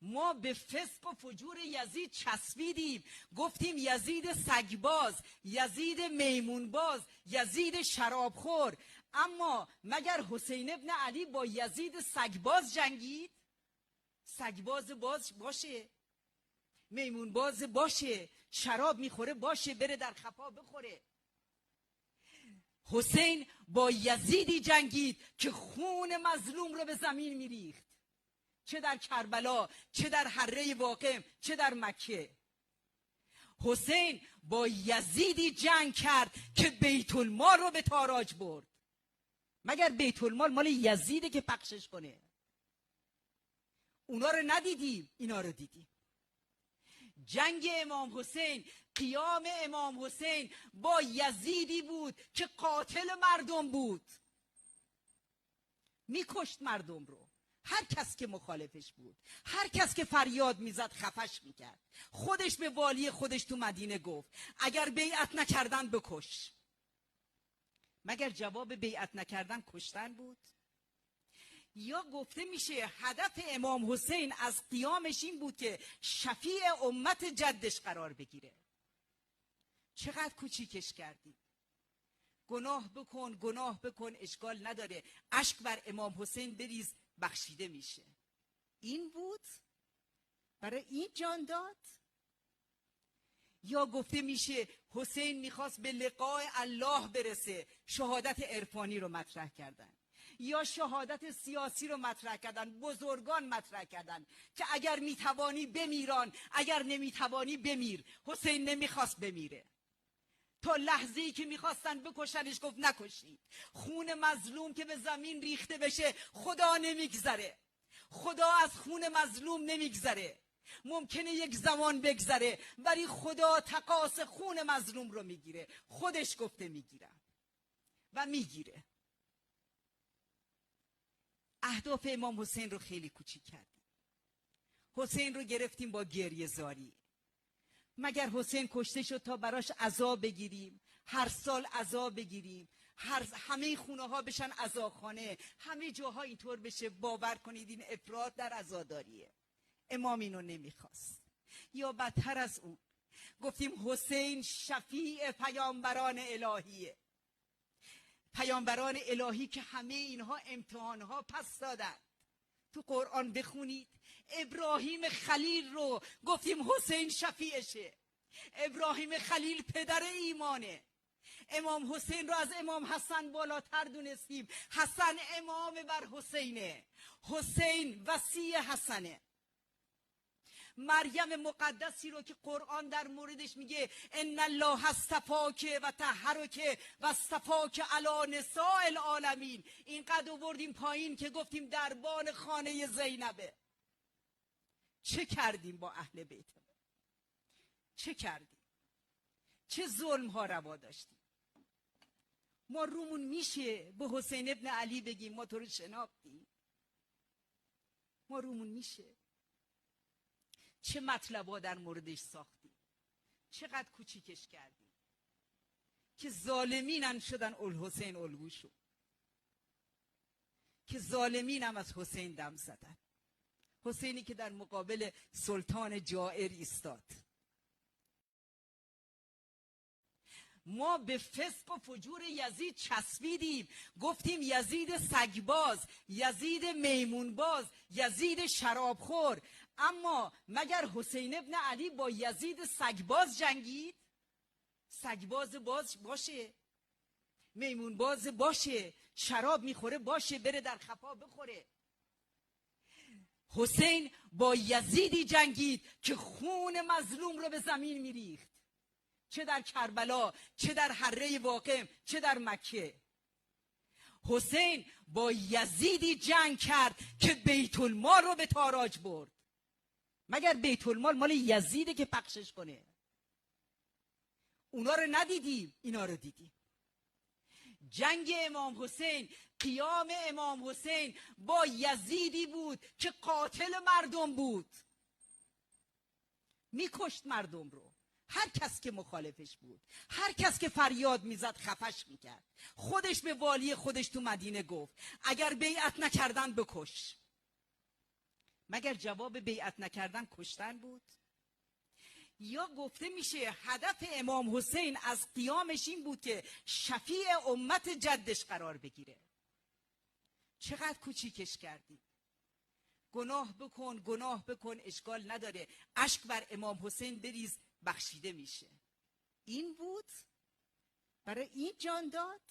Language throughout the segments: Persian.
ما به فسق و فجور یزید چسبیدیم، گفتیم یزید سگباز، یزید میمونباز، یزید شرابخور. اما مگر حسین ابن علی با یزید سگباز جنگید؟ سگباز باشه، میمونباز باشه، شراب میخوره باشه، بره در خفا بخوره. حسین با یزیدی جنگید که خون مظلوم رو به زمین میریخت، چه در کربلا، چه در حره واقم، چه در مکه. حسین با یزیدی جنگ کرد که بیت المال رو به تاراج برد. مگر بیت المال مال یزیده که پخشش کنه؟ اونا رو ندیدیم، اینا رو دیدیم. جنگ امام حسین، قیام امام حسین با یزیدی بود که قاتل مردم بود، میکشت مردم رو. هر کس که مخالفش بود، هر کس که فریاد میزد خفش میکرد. خودش به والی خودش تو مدینه گفت اگر بیعت نکردن بکش. مگر جواب بیعت نکردن کشتن بود؟ یا گفته میشه هدف امام حسین از قیامش این بود که شفیع امت جدش قرار بگیره. چقدر کوچیکش کردی. گناه بکن اشکال نداره، اشک بر امام حسین بریز بخشیده میشه. این بود؟ برای این جان داد؟ یا گفته میشه حسین میخواست به لقاء الله برسه، شهادت عرفانی رو مطرح کردن، یا شهادت سیاسی رو مطرح کردن، بزرگان مطرح کردن که اگر میتوانی بمیران، اگر نمیتوانی بمیر. حسین نمیخواست بمیره، تا لحظه‌ای که میخواستن بکشنش گفت نکشید. خون مظلوم که به زمین ریخته بشه خدا نمیگذره، خدا از خون مظلوم نمیگذره. ممکنه یک زمان بگذره ولی خدا تقاص خون مظلوم رو میگیره. خودش گفته میگیرم و میگیره. اهداف امام حسین رو خیلی کوچیک کردیم. حسین رو گرفتیم با گریه زاری. مگر حسین کشته شد تا براش عزا بگیریم، هر سال عزا بگیریم، همه خونه ها بشن عزاخانه، همه جاها اینطور بشه؟ باور کنید این افراط در عزاداریه. امام اینو نمیخواست. یا بدتر از اون گفتیم حسین شفیع پیامبران الهیه، پیامبران الهی که همه اینها امتحانها پس دادن. تو قرآن بخونید ابراهیم خلیل رو گفتیم حسین شفیعشه. ابراهیم خلیل پدر ایمانه. امام حسین رو از امام حسن بالاتر دونستیم. حسن امام بر حسینه، حسین وصی حسنه. مریم مقدسی رو که قرآن در موردش میگه ان الله اصطفاک و طهرک و اصطفاک علی نساء العالمین، اینقدر آوردیم پایین که گفتیم دربان خانه زینبه. چه کردیم با اهل بیت؟ چه کردیم؟ چه ظلم ها روا داشتیم؟ ما رومون میشه به حسین ابن علی بگیم ما تو رو شناختیم؟ ما رومون میشه؟ چه مطلبا در موردش ساختیم؟ چقدر کوچیکش کردیم که ظالمین هم شدن الحسین الگوشو، که ظالمین هم از حسین دم زدن. حسینی که در مقابل سلطان جائر ایستاد. ما به فسق و فجور یزید چسبیدیم، گفتیم یزید سگباز، یزید میمونباز، یزید شرابخور. اما مگر حسین ابن علی با یزید سگباز جنگید؟ سگباز باشه، میمونباز باشه، شراب میخوره باشه، بره در خفا بخوره. حسین با یزیدی جنگید که خون مظلوم رو به زمین میریخت، چه در کربلا، چه در حره واقم، چه در مکه. حسین با یزیدی جنگ کرد که بیت المال رو به تاراج برد. مگر بیت المال مال یزیده که پخشش کنه؟ اونا رو ندیدیم، اینا رو دیدیم. جنگ امام حسین، قیام امام حسین با یزیدی بود که قاتل مردم بود، میکشت مردم رو. هر کس که مخالفش بود، هر کس که فریاد میزد خفش میکرد. خودش به والی خودش تو مدینه گفت اگر بیعت نکردن بکش. مگر جواب بیعت نکردن کشتن بود؟ یا گفته میشه هدف امام حسین از قیامش این بود که شفیع امت جدش قرار بگیره؟ چقدر کوچیکش کردی. گناه بکن اشکال نداره، اشک بر امام حسین بریز بخشیده میشه. این بود؟ برای این جان داد؟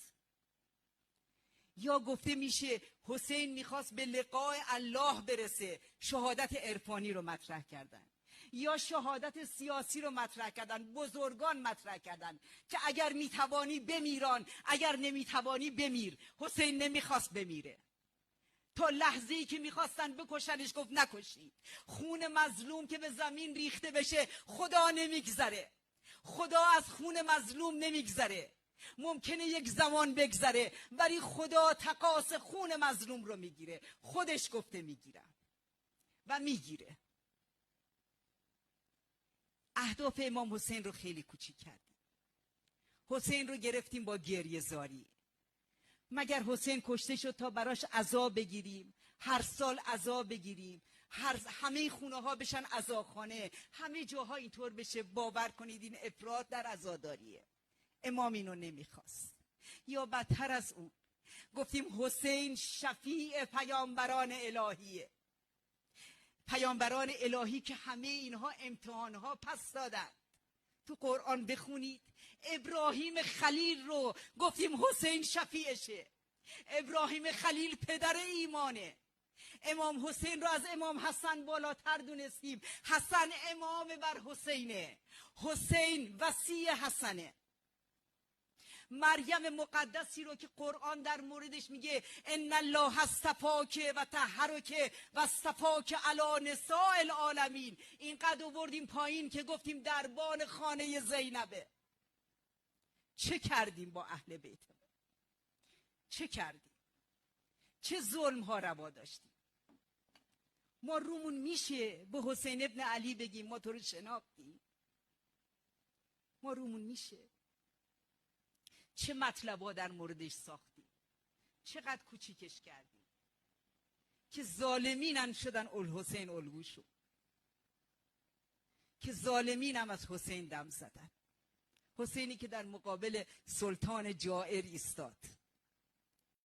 یا گفته میشه حسین میخواست به لقاء الله برسه، شهادت عرفانی رو مطرح کردن، یا شهادت سیاسی رو مطرح کردن، بزرگان مطرح کردن که اگر میتوانی بمیران، اگر نمیتوانی بمیر. حسین نمیخواست بمیره، تا لحظه‌ای که میخواستن بکشنش گفت نکشید. خون مظلوم که به زمین ریخته بشه خدا نمیگذره، خدا از خون مظلوم نمیگذره. ممکنه یک زمان بگذره ولی خدا تقاص خون مظلوم رو میگیره. خودش گفته میگیرم و میگیره. اهداف امام حسین رو خیلی کوچیک کردیم. حسین رو گرفتیم با گریه زاری. مگر حسین کشته شد تا براش عزا بگیریم، هر سال عزا بگیریم، همه خونه ها بشن عزاخانه، همه جاها اینطور بشه؟ باور کنید این افراط در عزاداریه. امام اینو نمیخواست. یا بدتر از اون گفتیم حسین شفیع پیامبران الهیه، پیامبران الهی که همه اینها امتحانها پس دادن. تو قرآن بخونید ابراهیم خلیل رو گفتیم حسین شفیعشه. ابراهیم خلیل پدر ایمانه. امام حسین رو از امام حسن بالاتر دونستیم. حسن امام بر حسینه، حسین وصی حسنه. مریم مقدسی رو که قرآن در موردش میگه ان الله اصطفاک و طهرک و اصطفاک علی نساء العالمین، اینقدر آوردیم پایین که گفتیم دربان خانه زینبه. چه کردیم با اهل بیت؟ چه کردیم؟ چه ظلم ها روا داشتیم؟ ما رومون میشه به حسین ابن علی بگیم ما تو رو شناختیم؟ ما رومون میشه؟ چه مطلبا در موردش ساختیم؟ چقدر کوچیکش کردیم که ظالمین هم شدن الحسین الگو شد، که ظالمین هم از حسین دم زدن. حسینی که در مقابل سلطان جائر ایستاد.